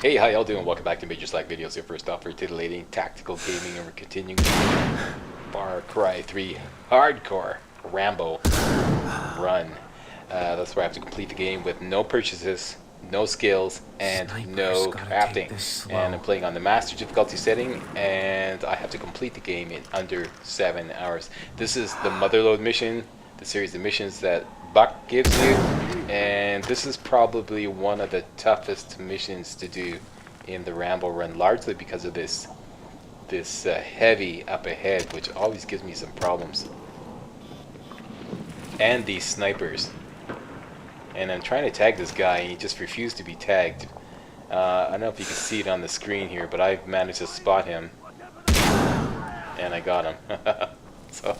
Hey, how y'all doing? Welcome back to Major Slack Videos, your first off for titillating tactical gaming, and we're continuing Far Cry 3 Hardcore Rambo Run. That's where I have to complete the game with no purchases, no skills, and no crafting. And I'm playing on the master difficulty setting, and I have to complete the game in under 7 hours. This is the Motherlode mission, the series of missions that Buck gives you, and this is probably one of the toughest missions to do in the Rambo run, largely because of this heavy up ahead, which always gives me some problems, and these snipers. And I'm trying to tag this guy, and he just refused to be tagged. I don't know if you can see it on the screen here, but I've managed to spot him, and I got him. So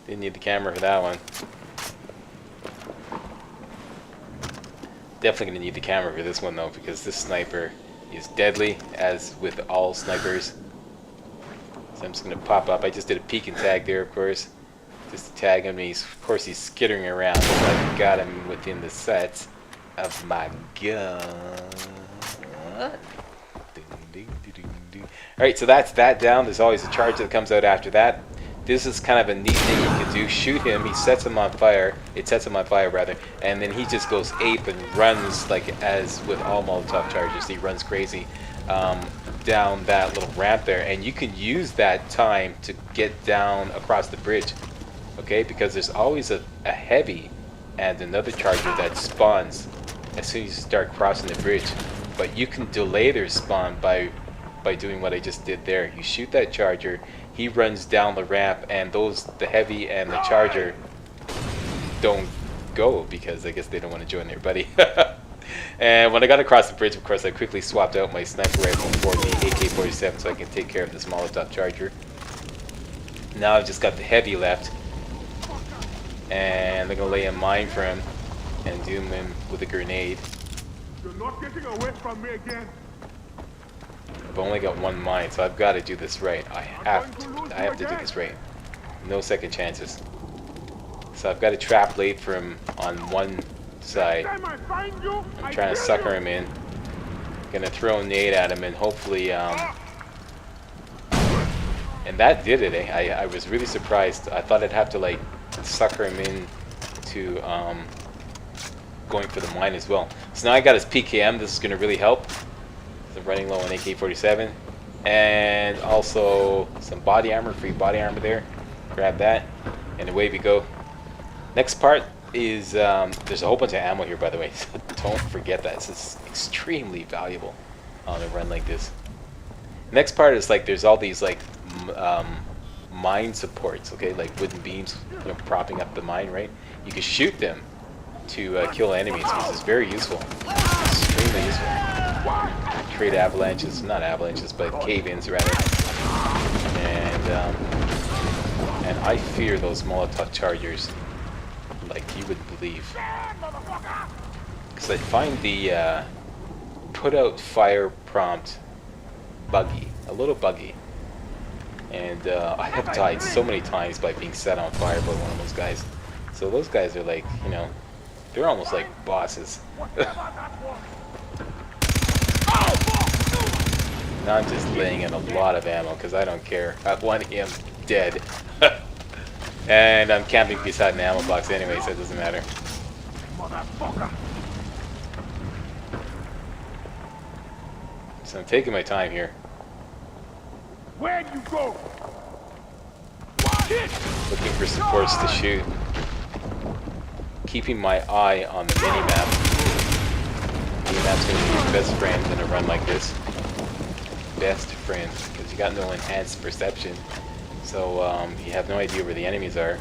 didn't need the camera for that one. Definitely going to need the camera for this one though, because this sniper is deadly, as with all snipers. So I'm just going to pop up. I just did a peek and tag there, of course, just to tag him. Of course he's skittering around, so I've got him within the sights of my gun. Alright, so that's that down. There's always a charge that comes out after that. This is kind of a neat thing you can do. Shoot him, he sets him on fire. It sets him on fire rather, and then he just goes ape and runs, like as with all Molotov charges. He runs crazy down that little ramp there, and you can use that time to get down across the bridge. Okay, because there's always a heavy and another charger that spawns as soon as you start crossing the bridge. But you can delay their spawn by doing what I just did there. You shoot that charger, he runs down the ramp, and the heavy and the charger don't go because I guess they don't want to join their buddy. And when I got across the bridge, of course, I quickly swapped out my sniper rifle for the AK-47 so I can take care of this Molotov charger. Now I've just got the heavy left, and I'm gonna lay a mine for him and doom him with a grenade. You're not getting away from me again. I've only got one mine, so I've got to do this right. I have to do this right. No second chances. So I've got a trap laid for him on one side. I'm trying to sucker him in. Gonna throw a nade at him, and hopefully, and that did it. I was really surprised. I thought I'd have to like sucker him in to going for the mine as well. So now I got his PKM. This is gonna really help. I'm running low on AK-47, and also some body armor, free body armor there. Grab that, and away we go. Next part is there's a whole bunch of ammo here, by the way, so don't forget that. This is extremely valuable on a run like this. Next part is like there's all these like mine supports, okay, like wooden beams, you know, propping up the mine, right? You can shoot them to kill enemies, which is very useful, extremely useful. Create avalanches, not avalanches, but cave-ins rather. And I fear those Molotov chargers like you wouldn't believe. Because I find the put out fire prompt buggy, a little buggy. And I have died so many times by being set on fire by one of those guys. So those guys are like, you know, they're almost like bosses. Now I'm just laying in a lot of ammo because I don't care. I want him dead. And I'm camping beside an ammo box anyway, so it doesn't matter. So I'm taking my time here. Where'd you go? Looking for supports to shoot. Keeping my eye on the minimap. Minimap's going to be your best friend in a run like this. Best friend, because you got no enhanced perception, so you have no idea where the enemies are.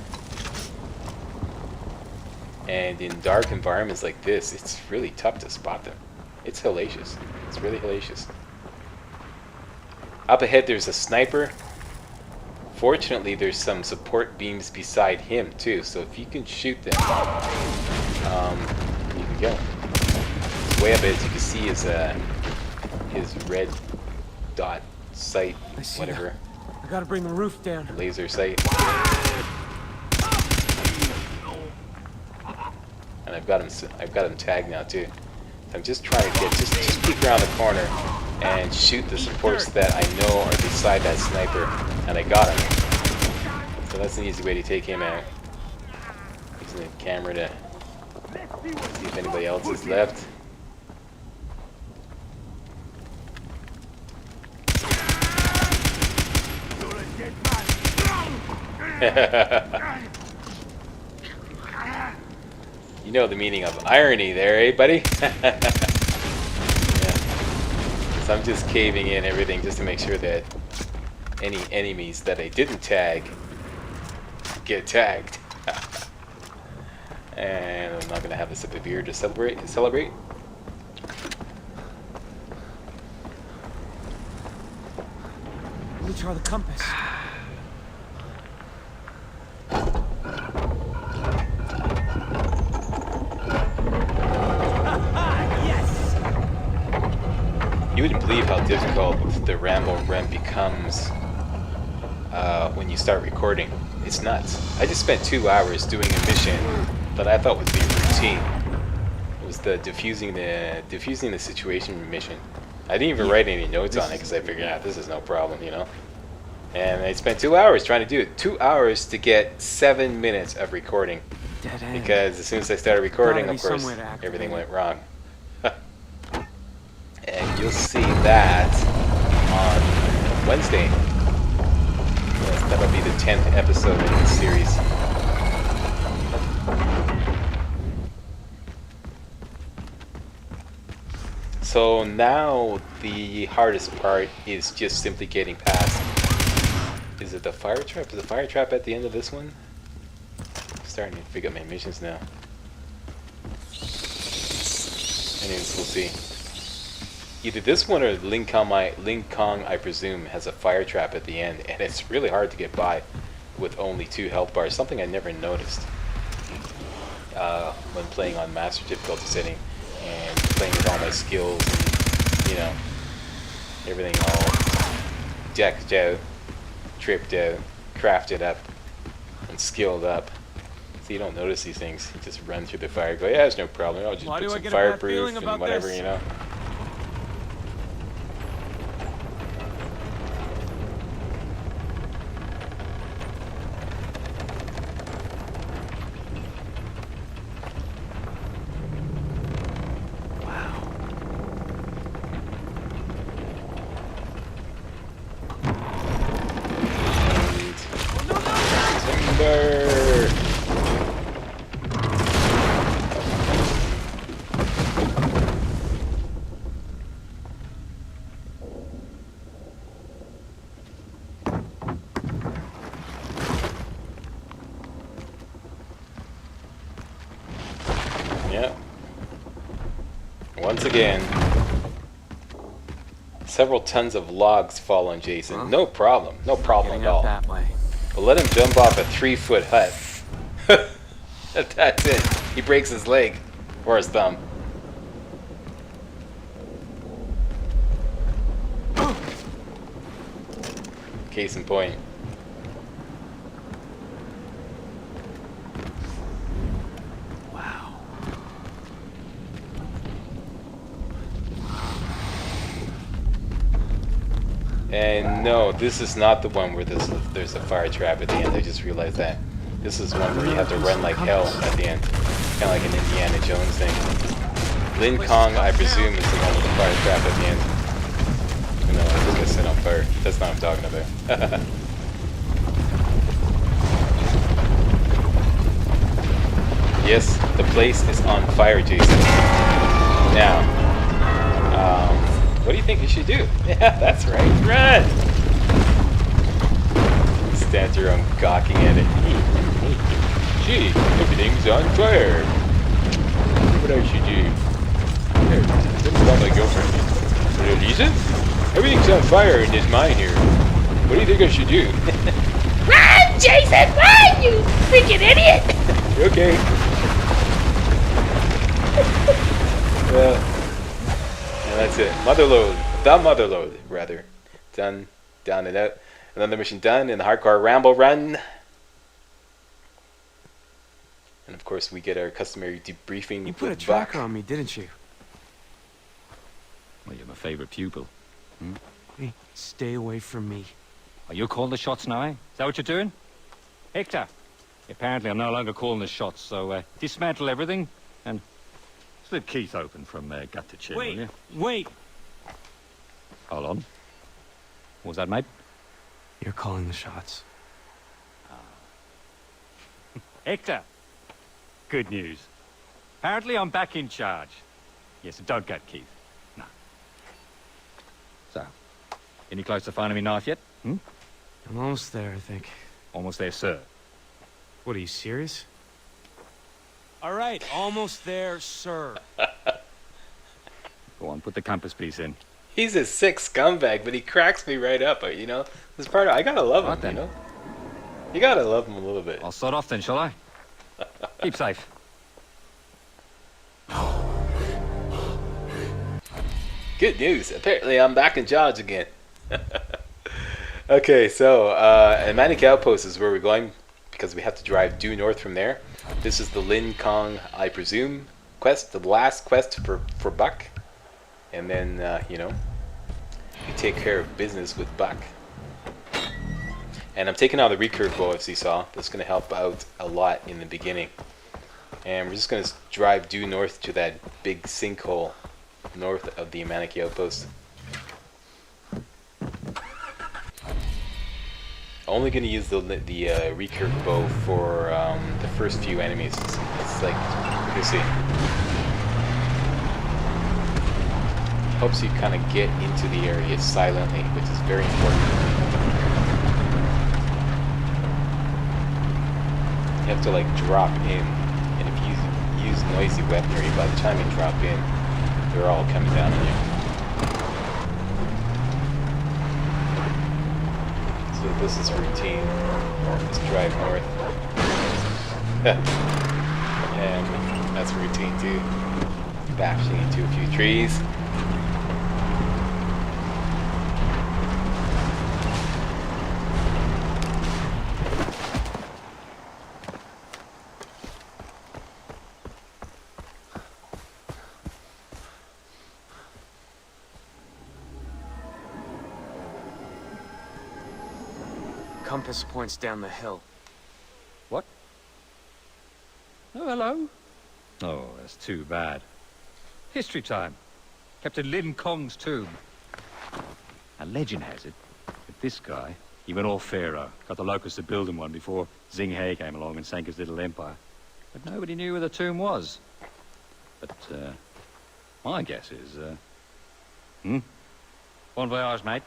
And in dark environments like this, it's really tough to spot them. It's hellacious. It's really hellacious. Up ahead there's a sniper. Fortunately there's some support beams beside him too, so if you can shoot them, you can kill him. Way up ahead, as you can see, is his red dot sight, whatever. I gotta bring the roof down. Laser sight. And I've got him tagged now too. I'm just trying to get, just peek around the corner and shoot the supports that I know are beside that sniper, and I got him. So that's an easy way to take him out. Using the camera to see if anybody else is left. You know the meaning of irony there, eh, buddy? Yeah. So I'm just caving in everything just to make sure that any enemies that I didn't tag get tagged. And I'm not going to have a sip of beer to celebrate. Let me try the compass. You wouldn't believe how difficult the Rambo run becomes when you start recording. It's nuts. I just spent 2 hours doing a mission that I thought would be routine. It was the diffusing the situation mission. I didn't even write any notes on it because I figured, ah, this is no problem, you know. And I spent 2 hours trying to do it. 2 hours to get 7 minutes of recording. Dead end. Because as soon as I started recording, Gotta of be course, somewhere to activate everything it. went wrong. And you'll see that on Wednesday. Yes, that'll be the 10th episode in this series. So now the hardest part is just simply getting past. Is it the fire trap? Is the fire trap at the end of this one? I'm starting to figure out my missions now. Anyways, we'll see. Either this one or Lin Cong I Presume has a fire trap at the end, and it's really hard to get by with only 2 health bars. Something I never noticed when playing on master difficulty setting and playing with all my skills and, you know, everything all decked out, tripped out, crafted up, and skilled up. So you don't notice these things. You just run through the fire, go, yeah, it's no problem. I'll just Why put do I some get a bad fireproof feeling and about whatever, this? you know. Timber! Yep. Once again, several tons of logs fall on Jason. Huh? No problem. No problem Getting at out all. that way. But let him jump off a 3-foot hut. That's it. He breaks his leg. Or his thumb. Case in point. Wow. And no, this is not the one where there's a fire trap at the end. I just realized that. This is one where you have to run like hell at the end. Kind of like an Indiana Jones thing. Lin Cong, I presume, is the one with the fire trap at the end. No, I think I set on fire. That's not what I'm talking about. Yes, the place is on fire, Jason. Now, what do you think you should do? Yeah, that's right. Run! Stand around gawking at it. Gee, everything's on fire. What I should do? Here, let me call my girlfriend. Lisa? Everything's on fire in this mine here. What do you think I should do? Run, Jason! Run, you freaking idiot! Okay. And that's it. Motherlode. The Motherlode, rather. Done. Down and out. Another mission done in the hardcore Rambo run. And of course we get our customary debriefing You put a with tracker Buck. on me, didn't you? favorite pupil. Hey, stay away from me. Are you calling the shots now, eh? Is that what you're doing? Hector, apparently I'm no longer calling the shots, so dismantle everything and slip Keith open from gut to chin, will Wait, you? wait! Hold on. What was that, mate? You're calling the shots. Hector! Good news. Apparently I'm back in charge. Yes, and don't gut Keith. No. So, any close to finding me knife yet? Hmm? I'm almost there, I think. Almost there, sir. What, are you serious? All right, almost there, sir. Go on, put the compass piece in. He's a sick scumbag, but he cracks me right up. You know, this part I gotta love him. Right then. You know, you gotta love him a little bit. I'll start off then, shall I? Keep safe. Good news. Apparently, I'm back in charge again. Okay, so Manic Outpost is where we're going because we have to drive due north from there. This is the Lin Cong I Presume quest, the last quest for Buck, and then you know, you take care of business with Buck. And I'm taking out the recurve bow, as you saw. That's going to help out a lot in the beginning. And we're just going to drive due north to that big sinkhole north of the Manic Outpost. Only going to use the recurve bow for the first few enemies. It's like, you see, helps you kind of get into the area silently, which is very important. You have to like drop in, and if you use noisy weaponry, by the time you drop in, they're all coming down on you. So this is routine. Just drive north. And that's routine too. Bashing into a few trees. Compass points down the hill. What? Oh, hello. Oh, that's too bad. History time. Captain Lin Cong's tomb. A legend has it that this guy, he went all pharaoh, got the locusts to build him one before Zing He came along and sank his little empire. But nobody knew where the tomb was. But, my guess is, Bon voyage, mate.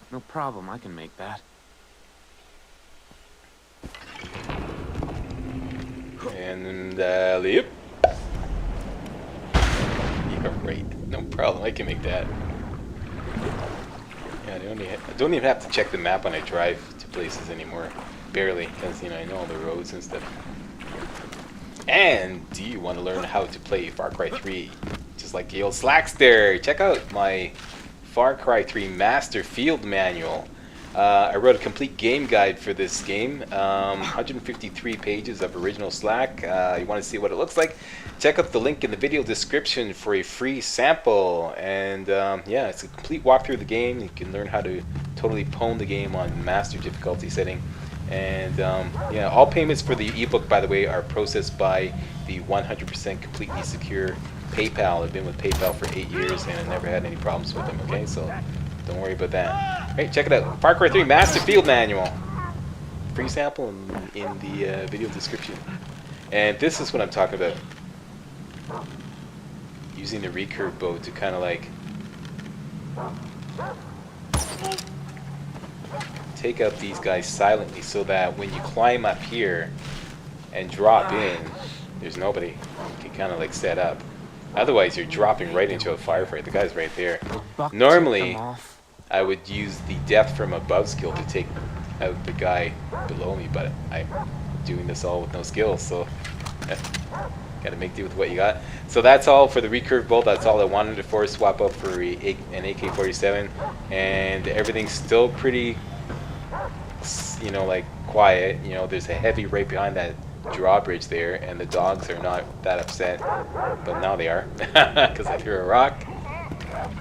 No problem, I can make that. And yep. You're right. No problem. I can make that. Yeah, I don't even have to check the map when I drive to places anymore. Barely, because you know I know all the roads and stuff. And do you want to learn how to play Far Cry 3, just like the old Slackster? Check out my Far Cry 3 Master Field Manual. I wrote a complete game guide for this game. 153 pages of original Slack. You want to see what it looks like? Check out the link in the video description for a free sample. And yeah, it's a complete walkthrough of the game. You can learn how to totally pwn the game on master difficulty setting. And yeah, all payments for the ebook, by the way, are processed by the 100% completely secure PayPal. I've been with PayPal for 8 years and I've never had any problems with them, okay? So don't worry about that. Hey, check it out. Far Cry 3 Master Field Manual. Free sample in the video description. And this is what I'm talking about. Using the recurve bow to kind of like take out these guys silently so that when you climb up here and drop in, there's nobody. You can kind of like set up. Otherwise, you're dropping right into a firefight. The guy's right there. Normally, I would use the depth from above skill to take out the guy below me, but I'm doing this all with no skills, so gotta make do with what you got. So that's all for the recurve bolt. That's all I wanted to force swap up for an AK-47, and everything's still pretty, you know, like quiet. You know, there's a heavy right behind that drawbridge there, and the dogs are not that upset, but now they are because I threw a rock.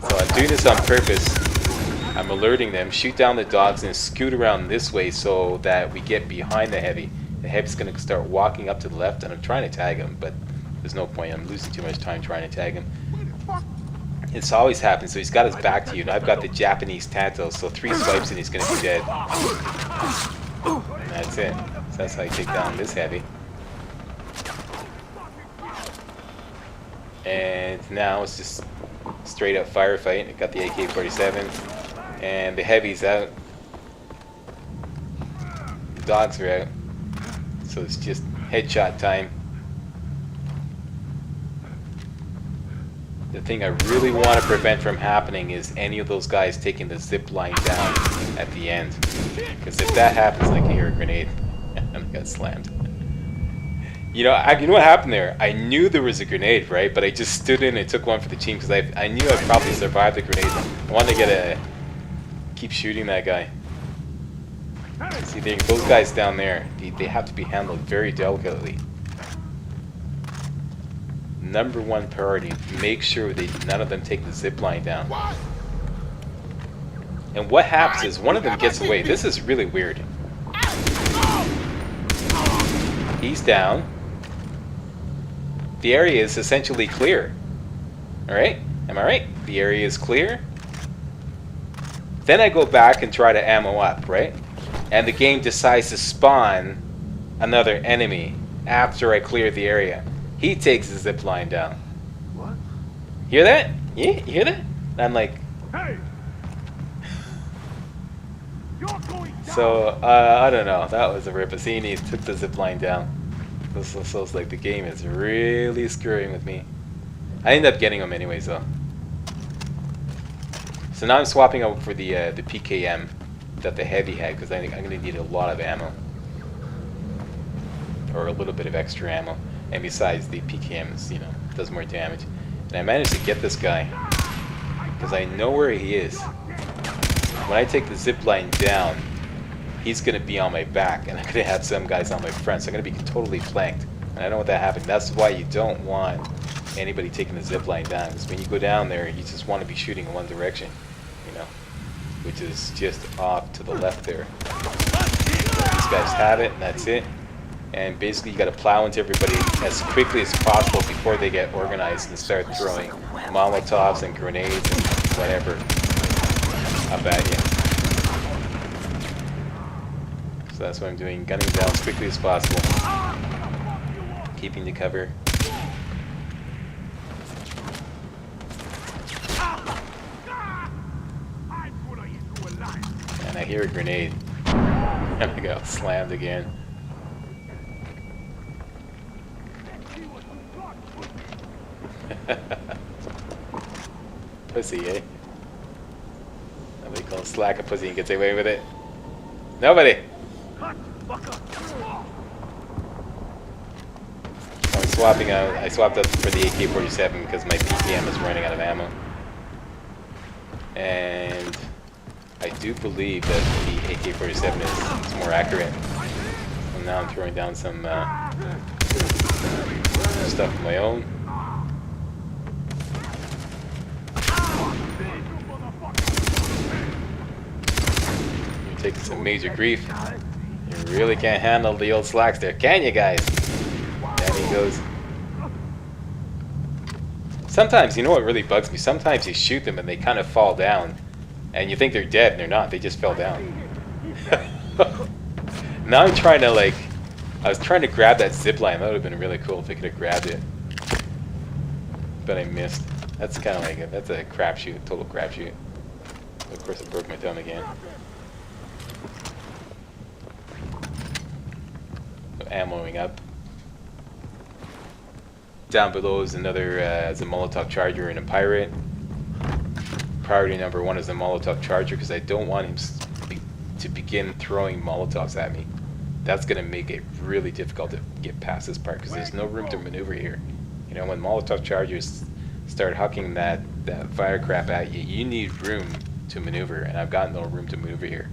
So I'm doing this on purpose. I'm alerting them, shoot down the dogs, and scoot around this way so that we get behind the heavy. The heavy's going to start walking up to the left, and I'm trying to tag him, but there's no point. I'm losing too much time trying to tag him. It's always happened, so he's got his back to you, and I've got the Japanese Tanto, so 3 swipes and he's going to be dead. And that's it. So that's how you take down this heavy. And now it's just straight up firefight. I got the AK-47, and the heavy's out. The dogs are out. So it's just headshot time. The thing I really want to prevent from happening is any of those guys taking the zip line down at the end. Because if that happens, I can hear a grenade. And I got slammed. You know what happened there? I knew there was a grenade, right? But I just stood in and took one for the team because I knew I'd probably survive the grenade. I wanted to keep shooting that guy. See, those guys down there, they have to be handled very delicately. Number 1 priority, make sure none of them take the zip line down. And what happens is one of them gets away. This is really weird. He's down. The area is essentially clear. Alright? Am I right? The area is clear. Then I go back and try to ammo up, right? And the game decides to spawn another enemy after I clear the area. He takes the zip line down. What? Hear that? Yeah, you hear that? And I'm like, Hey! You're going down. so I don't know. That was a rip. He took the zip line down. So it's like the game is really screwing with me. I ended up getting him anyways though. So now I'm swapping out for the PKM that the heavy had because I think I'm gonna need a lot of ammo or a little bit of extra ammo. And besides, the PKM, you know, does more damage. And I managed to get this guy because I know where he is. When I take the zip line down, he's going to be on my back, and I'm going to have some guys on my front, so I'm going to be totally flanked. And I don't want that to happen. That's why you don't want anybody taking the zip line down, because when you go down there, you just want to be shooting in one direction, you know, which is just off to the left there. These guys have it, and that's it. And basically you got to plow into everybody as quickly as possible before they get organized and start throwing Molotovs and grenades and whatever up at you. So that's what I'm doing, gunning down as quickly as possible. Keeping the cover. And I hear a grenade. And I got slammed again. Pussy, eh? Nobody calls slack a pussy and gets away with it. Nobody! I'm swapping out. I swapped up for the AK-47 because my PKM is running out of ammo. And I do believe that the AK-47 is more accurate. So now I'm throwing down some stuff of my own. You're taking some major grief. You really can't handle the old slacks there, can you guys? There he goes. Sometimes, you know what really bugs me? Sometimes you shoot them and they kind of fall down. And you think they're dead and they're not. They just fell down. Now I'm trying to I was trying to grab that zip line. That would have been really cool if I could have grabbed it. But I missed. That's kind of like that's a crapshoot, total crapshoot. Of course, I broke my thumb again. So ammoing up. Down below is another is a Molotov charger and a pirate. Priority number 1 is the Molotov charger because I don't want him to begin throwing Molotovs at me. That's going to make it really difficult to get past this part because there's no room to maneuver here. You know, when Molotov chargers start hucking that fire crap at you, you need room to maneuver, and I've got no room to maneuver here.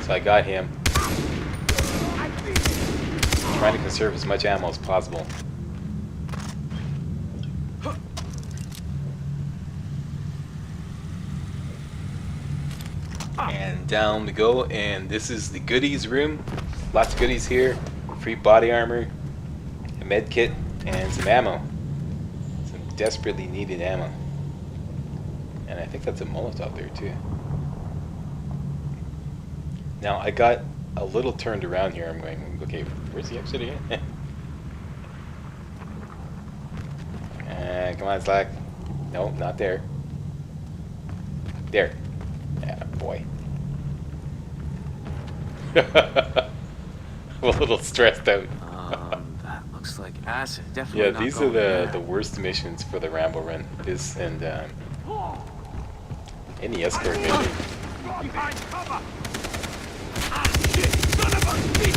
So I got him. trying to conserve as much ammo as possible. And down we go, and this is the goodies room. Lots of goodies here. Free body armor, a med kit, and some ammo. Some desperately needed ammo. And I think that's a Molotov there too. Now I got a little turned around here. I'm going, okay, where's the exit again? Come on, Slack. No, not there. There. Yeah, boy. I'm a little stressed out. That looks like acid. Definitely. Yeah, not these are going the worst missions for the Rambo run. This and any escort mission. Behind cover! Ah, shit! Son of a bitch!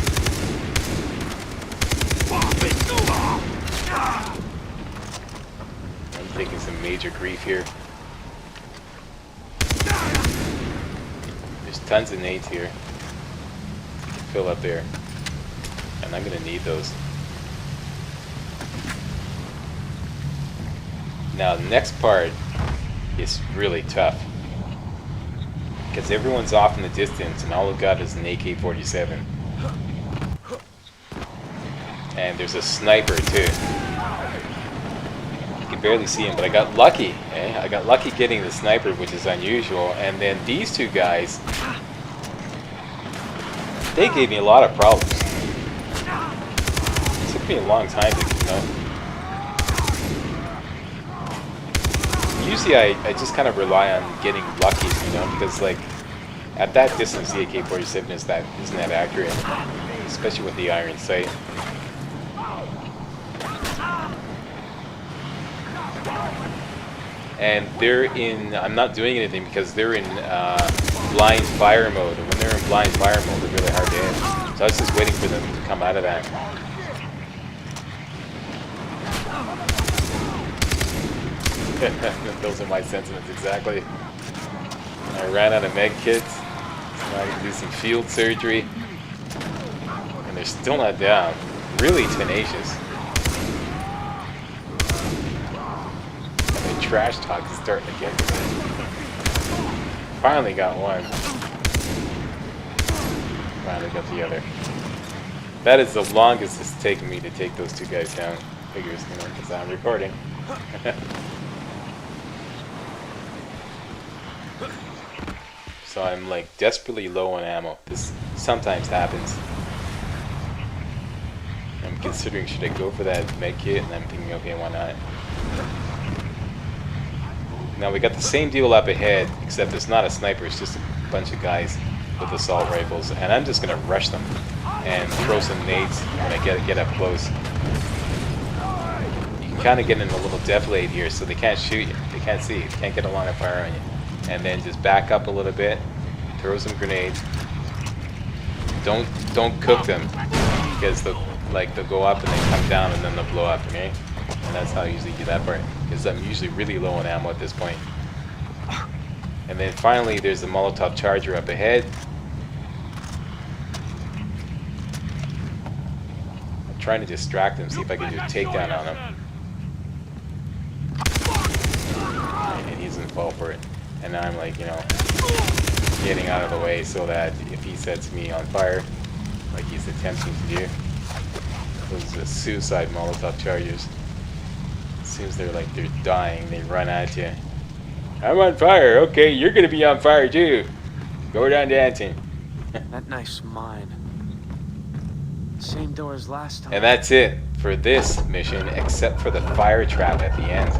I'm taking some major grief here. There's tons of nades here. Fill up there. And I'm gonna need those. Now the next part is really tough. Because everyone's off in the distance and all I've got is an AK-47. And there's a sniper too. You can barely see him, but I got lucky. Eh? I got lucky getting the sniper, which is unusual. And then these two guys, they gave me a lot of problems. It took me a long time to, Usually I just kind of rely on getting lucky, because like at that distance the AK-47 isn't that accurate, especially with the iron sight. And they're in, I'm not doing anything because they're in blind fire mode, and when they're in blind fire mode they're really hard to hit. So I was just waiting for them to come out of that. Those are my sentiments exactly. I ran out of med kits, so now I can do some field surgery. And they're still not down. Really tenacious. And the trash talk is starting to get to me. Finally got one. Finally got the other. That is the longest it's taken me to take those two guys down. Figures, because I'm recording. So I'm like desperately low on ammo. This sometimes happens. I'm considering, should I go for that med kit? And I'm thinking, okay, why not? Now we got the same deal up ahead, except it's not a sniper, it's just a bunch of guys with assault rifles. And I'm just gonna rush them and throw some nades when I get up close. You can kind of get in a little deflate here, so they can't shoot you. They can't see you. They can't get a line of fire on you. And then just back up a little bit, throw some grenades. Don't cook them, because they'll go up and then come down and then they'll blow up, okay? And that's how I usually do that part, because I'm usually really low on ammo at this point. And then finally there's the Molotov charger up ahead. I'm trying to distract him, see if I can do a takedown on him. And he doesn't fall for it. And now I'm like, getting out of the way so that if he sets me on fire, like he's attempting to do, those are suicide Molotov chargers. As soon as they're dying, they run at you. I'm on fire. Okay, you're gonna be on fire too. Go down dancing. That knife's mine. Same door as last time. And that's it for this mission, except for the fire trap at the end,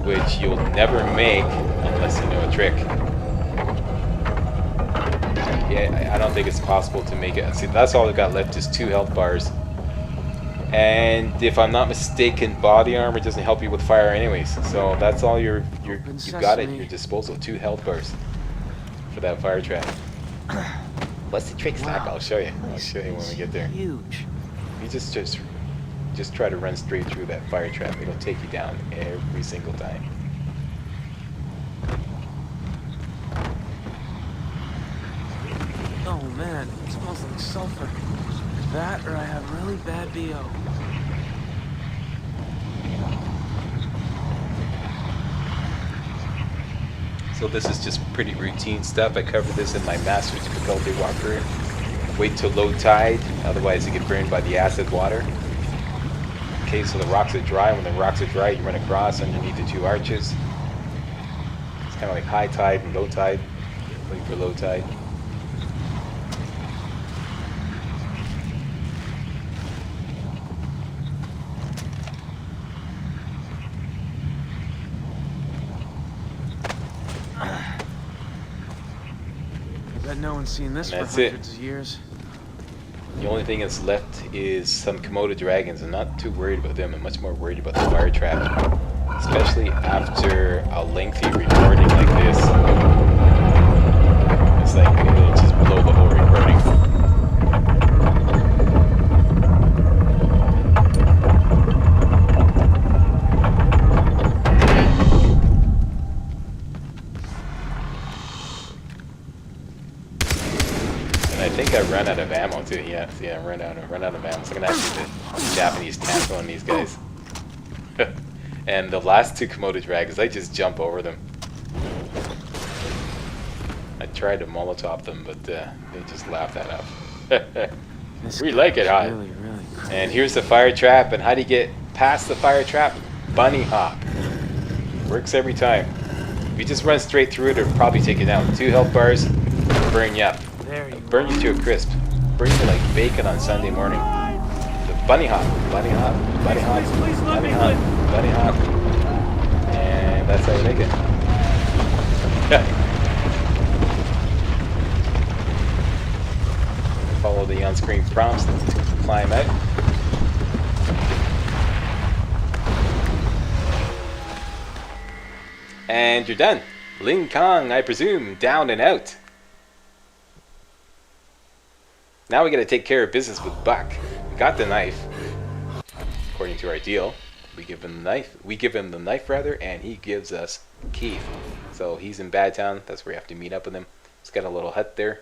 which you'll never make unless you know a trick. Yeah, I don't think it's possible to make it. See, that's all I've got left is 2 health bars. And if I'm not mistaken, body armor doesn't help you with fire anyways. So that's all you've got at your disposal. 2 health bars for that fire trap. What's the trick, Slack? I'll show you. I'll show you when we get there. Huge. You just try to run straight through that fire trap. It'll take you down every single time. Oh man, it smells like sulfur. that or I have really bad BO. So this is just pretty routine stuff. I covered this in my master's difficulty walkthrough. Wait till low tide, otherwise you get burned by the acid water. Okay, so the rocks are dry. When the rocks are dry, you run across underneath the two arches. It's kind of like high tide and low tide. Wait for low tide. I bet no one's seen this for That's it. hundreds of years. The only thing that's left is some Komodo dragons. I'm not too worried about them. I'm much more worried about the fire trap. Especially after a lengthy recording like this. It's like it'll just blow the whole recording. And I think I ran out of ammo too. Yeah, I ran out of ammo. So I'm gonna have to do the Japanese tackle on these guys. And the last two Komodo dragons, I just jump over them. I tried to Molotov them, but they just laughed that up. We like it, huh? Really, really cool. And here's the fire trap. And how do you get past the fire trap? Bunny hop. Works every time. If you just run straight through it, it'll probably take you down. 2 health bars, burn you up. There you Burn you to a crisp. Burn you like bacon on Sunday morning. The bunny hop, bunny hop, bunny hop, bunny hop, bunny hop. And that's how you make it. Follow the on-screen prompts to climb out. And you're done. Lin Cong, I presume, down and out. Now we gotta take care of business with Buck. We got the knife. According to our deal. We give him the knife rather, and he gives us Keith. So he's in Badtown, that's where we have to meet up with him. He's got a little hut there.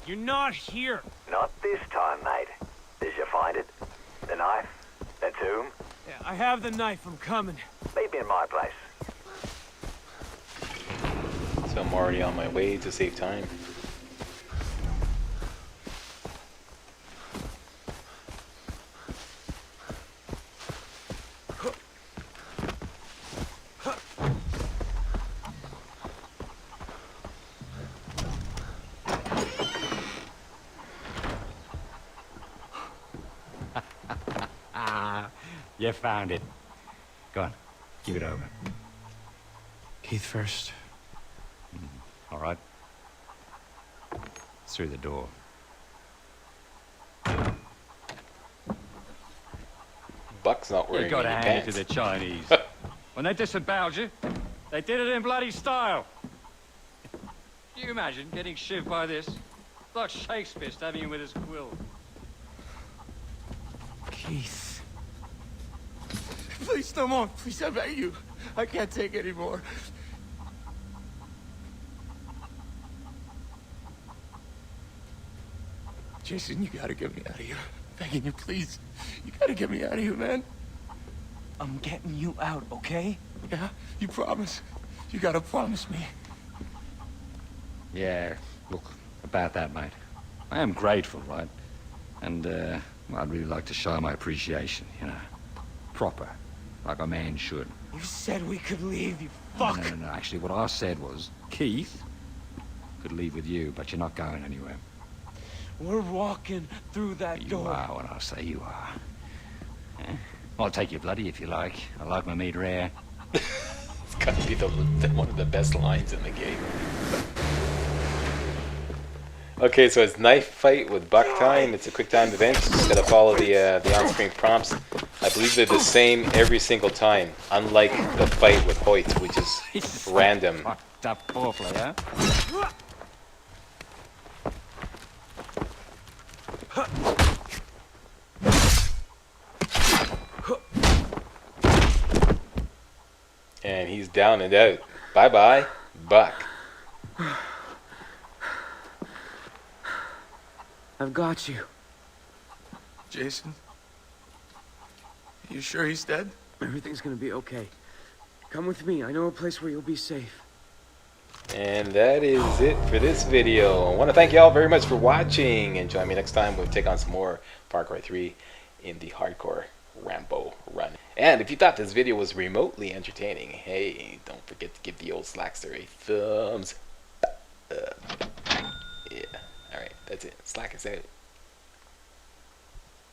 You're not here. Not this time, mate. Did you find it? The knife? The tomb? Yeah, I have the knife. I'm coming. Meet me in my place. So I'm already on my way to save time. You found it. Go on, give it over. Keith first. All right. Through the door. Buck's not You wearing gotta any hand it pants. to the Chinese. When they disemboweled you, they did it in bloody style. Can you imagine getting shivved by this? It's like Shakespeare stabbing you with his quill. Keith. Please, no more. Please, I beg you. I can't take any more. Jason, you gotta get me out of here. Begging you, please. You gotta get me out of here, man. I'm getting you out, okay? Yeah? You promise? You gotta promise me. Yeah, look, about that, mate. I am grateful, right? And, well, I'd really like to show my appreciation, you know. Proper. Like a man should. You said we could leave, you No, fuck. no. Actually, what I said was, Keith could leave with you, but you're not going anywhere. We're walking through that You door. are when I say you are. Eh? I'll take you bloody if you like. I like my meat rare. It's gotta be the one of the best lines in the game. Okay, so it's knife fight with Buck time. It's a quick time event. Just gotta follow the on-screen prompts. I believe they're the same every single time, unlike the fight with Hoyt, which is random. Fucked up awfully, huh? And he's down and out. Bye-bye, Buck. I've got you. Jason? You sure he's dead? Everything's gonna be okay. Come with me. I know a place where you'll be safe. And that is it for this video. I want to thank you all very much for watching, and join me next time. We'll take on some more Far Cry 3 in the hardcore Rambo run. And if you thought this video was remotely entertaining, hey, don't forget to give the old Slackster a thumbs up. Yeah, alright, that's it. Slack is out.